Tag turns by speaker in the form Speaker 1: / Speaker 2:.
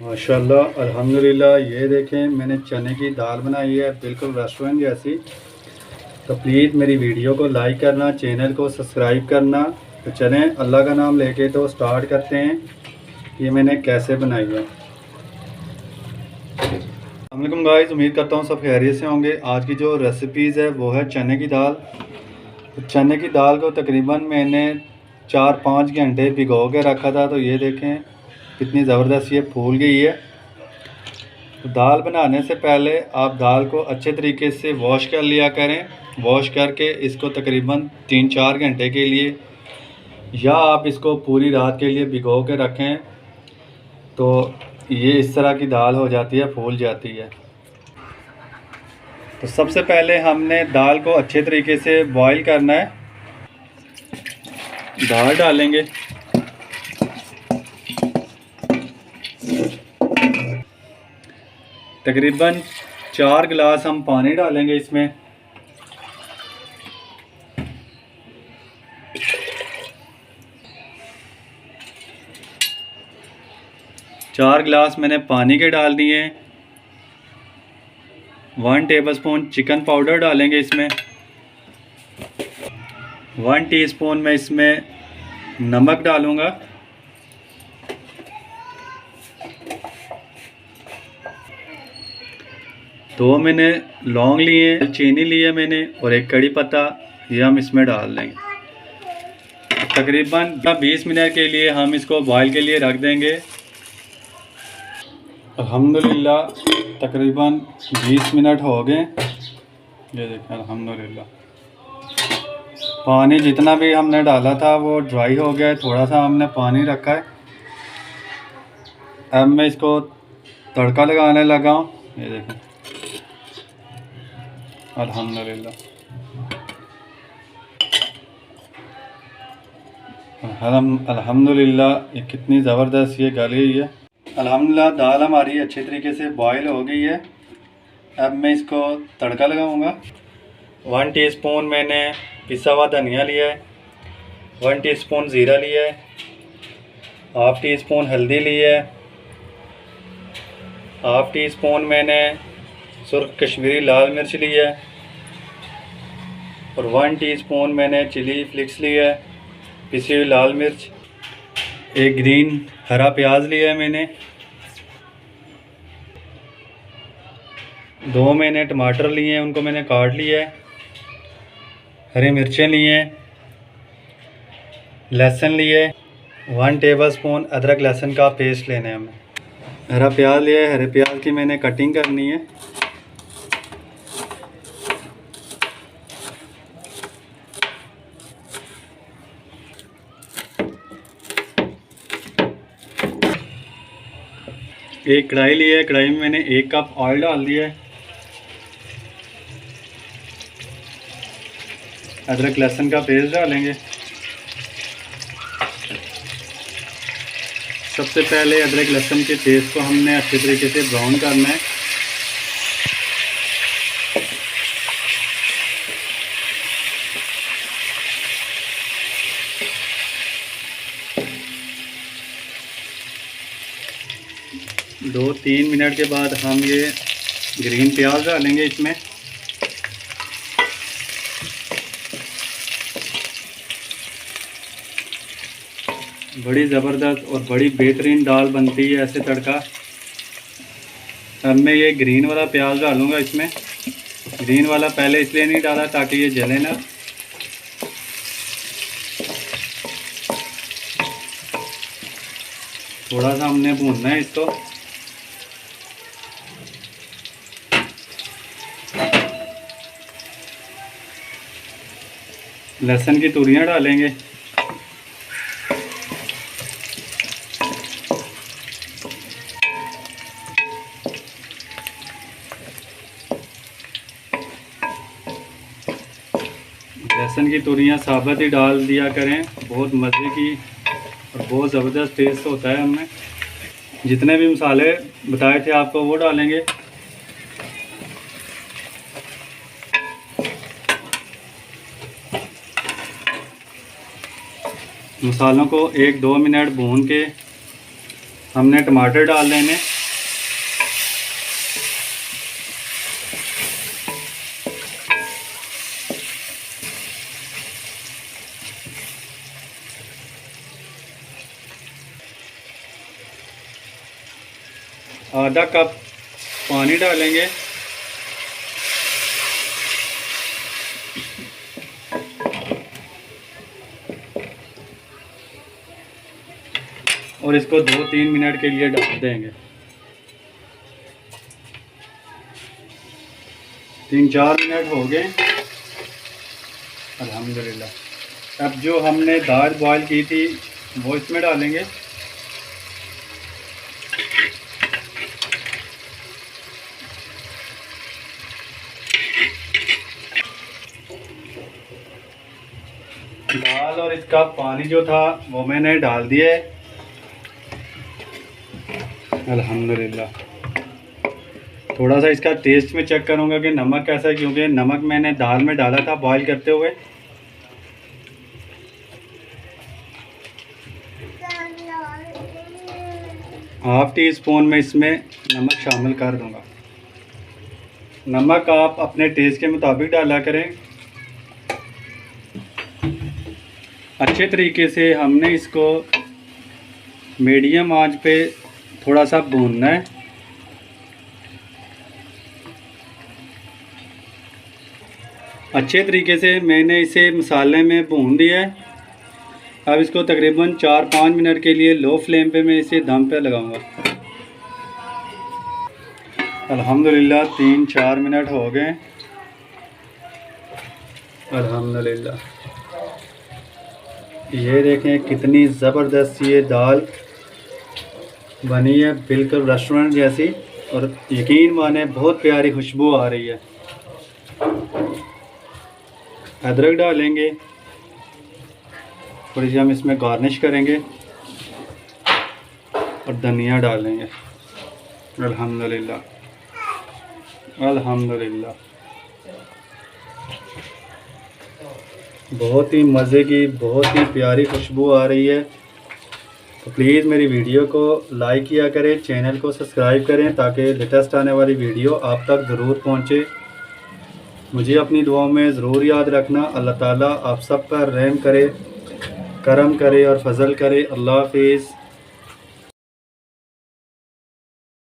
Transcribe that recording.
Speaker 1: माशाल्लाह अल्हम्दुलिल्लाह। ये देखें, मैंने चने की दाल बनाई है बिल्कुल रेस्टोरेंट जैसी। तो प्लीज़ मेरी वीडियो को लाइक करना, चैनल को सब्सक्राइब करना। तो चलें अल्लाह का नाम लेके तो स्टार्ट करते हैं कि मैंने कैसे बनाई है। अस्सलाम वालेकुम गाइस, उम्मीद करता हूँ सब खैरियत से होंगे। आज की जो रेसिपीज़ है वो है चने की दाल। तो चने की दाल को तकरीबन मैंने 4-5 घंटे भिगो के रखा था। तो ये देखें कितनी ज़बरदस्त ये फूल गई है। तो दाल बनाने से पहले आप दाल को अच्छे तरीके से वॉश कर लिया करें। वॉश करके इसको तकरीबन 3-4 घंटे के लिए, या आप इसको पूरी रात के लिए भिगो के रखें तो ये इस तरह की दाल हो जाती है, फूल जाती है। तो सबसे पहले हमने दाल को अच्छे तरीके से बॉईल करना है। दाल डालेंगे, तकरीबन 4 गिलास हम पानी डालेंगे इसमें। चार गिलास मैंने पानी के डाल दिए। 1 टेबलस्पून चिकन पाउडर डालेंगे इसमें। 1 टीस्पून मैं इसमें नमक डालूँगा। दो मैंने लौंग लिए, चीनी लिए मैंने, और एक कड़ी पत्ता, ये हम इसमें डाल देंगे। तकरीबन 20 मिनट के लिए हम इसको बॉईल के लिए रख देंगे। अल्हम्दुलिल्लाह तकरीबन 20 मिनट हो गए। ये देखें अल्हम्दुलिल्लाह पानी जितना भी हमने डाला था वो ड्राई हो गया है। थोड़ा सा हमने पानी रखा है। अब मैं इसको तड़का लगाने लगा हूँ। ये देखें अल्हम्दुलिल्लाह अल्हम्दुलिल्लाह ये कितनी ज़बरदस्त ये गल गई है। अल्हम्दुलिल्लाह दाल हमारी अच्छे तरीके से बॉईल हो गई है। अब मैं इसको तड़का लगाऊंगा। 1 टीस्पून मैंने पिसा हुआ धनिया लिया है। 1 टीस्पून ज़ीरा लिया है। हाफ़ टी स्पून हल्दी लिया है। हाफ़ टी स्पून मैंने सुर्ख कश्मीरी लाल मिर्च लिया है। और 1 टीस्पून मैंने चिली फ्लिक्स लिया है, पिसी हुई लाल मिर्च। एक ग्रीन हरा प्याज लिया है मैंने। 2 मैंने टमाटर लिए हैं, उनको मैंने काट लिया है। हरी मिर्चें लिए हैं। लहसुन लिए, 1 टेबलस्पून अदरक लहसुन का पेस्ट लेना है हमें। हरा प्याज लिया है, हरे प्याज की मैंने कटिंग करनी है। एक कढ़ाई ली है, कढ़ाई में मैंने 1 कप ऑयल डाल दिया है। अदरक लहसुन का पेस्ट डालेंगे। सबसे पहले अदरक लहसुन के पेस्ट को हमने अच्छे तरीके से ब्राउन करना है। दो 3 मिनट के बाद हम ये ग्रीन प्याज डालेंगे इसमें। बड़ी ज़बरदस्त और बड़ी बेहतरीन दाल बनती है ऐसे तड़का। अब मैं ये ग्रीन वाला प्याज डालूँगा इसमें। ग्रीन वाला पहले इसलिए नहीं डाला ताकि ये जले ना। थोड़ा सा हमने भूनना है इसको। लहसुन की तुरियां डालेंगे। लहसुन की तुरियां साबुत ही डाल दिया करें, बहुत मज़े की और बहुत ज़बरदस्त टेस्ट होता है। हमने जितने भी मसाले बताए थे आपको वो डालेंगे। मसालों को 1-2 मिनट भून के हमने टमाटर डाल लेने। आधा कप पानी डालेंगे। और इसको 2-3 मिनट के लिए ढक देंगे। 3-4 मिनट हो गए अल्हम्दुलिल्लाह। अब जो हमने दाल बॉईल की थी वो इसमें डालेंगे। दाल और इसका पानी जो था वो मैंने डाल दिया है अल्हम्दुलिल्लाह। थोड़ा सा इसका टेस्ट में चेक करूँगा कि नमक कैसा है, क्योंकि नमक मैंने दाल में डाला था बॉईल करते हुए। हाफ टी स्पून में इसमें नमक शामिल कर दूँगा। नमक आप अपने टेस्ट के मुताबिक डाला करें। अच्छे तरीके से हमने इसको मीडियम आंच पे थोड़ा सा भूनना है। अच्छे तरीके से मैंने इसे मसाले में भून दिया है। अब इसको तकरीबन 4-5 मिनट के लिए लो फ्लेम पे मैं इसे दम पे लगाऊंगा। अल्हम्दुलिल्लाह 3-4 मिनट हो गए अल्हम्दुलिल्लाह। ये देखें कितनी ज़बरदस्त ये दाल बनी है, बिल्कुल रेस्टोरेंट जैसी। और यकीन माने बहुत प्यारी खुशबू आ रही है। अदरक डालेंगे, थोड़ी सी हम इसमें गार्निश करेंगे और धनिया डालेंगे। अल्हम्दुलिल्लाह अल्हम्दुलिल्लाह। बहुत ही मज़े की, बहुत ही प्यारी खुशबू आ रही है। तो प्लीज़ मेरी वीडियो को लाइक किया करें, चैनल को सब्सक्राइब करें ताकि लेटेस्ट आने वाली वीडियो आप तक ज़रूर पहुँचे। मुझे अपनी दुआओं में ज़रूर याद रखना। अल्लाह ताला आप सब पर रहम करे, करम करे और फजल करे। अल्लाह हाफिज़।